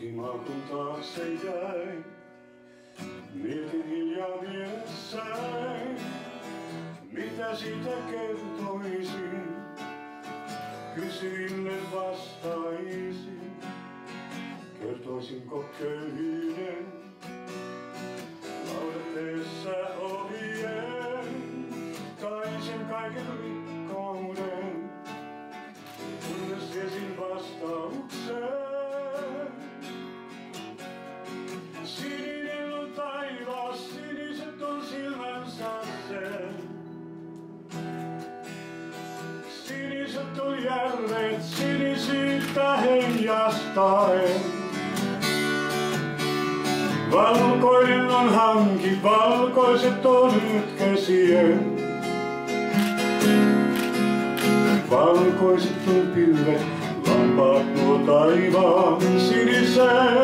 Kotimaa kun taakse jäi, mietin hiljaa mielessäin, mitä siitä kertoisin, kysyjille vastaisin, kertoisinko köyhyyden, laudatteessa ohien, tai sen kaiken rikkauden, kunnes tiesin vastauksen. Sininen on taivas, siniset on silmänsä sen. Siniset on järvet, sinisyyttä heijastaen. Valkoinen on hanki, valkoiset on käsien. Valkoiset on pilvet, lampaat nuo taivaan sinisen.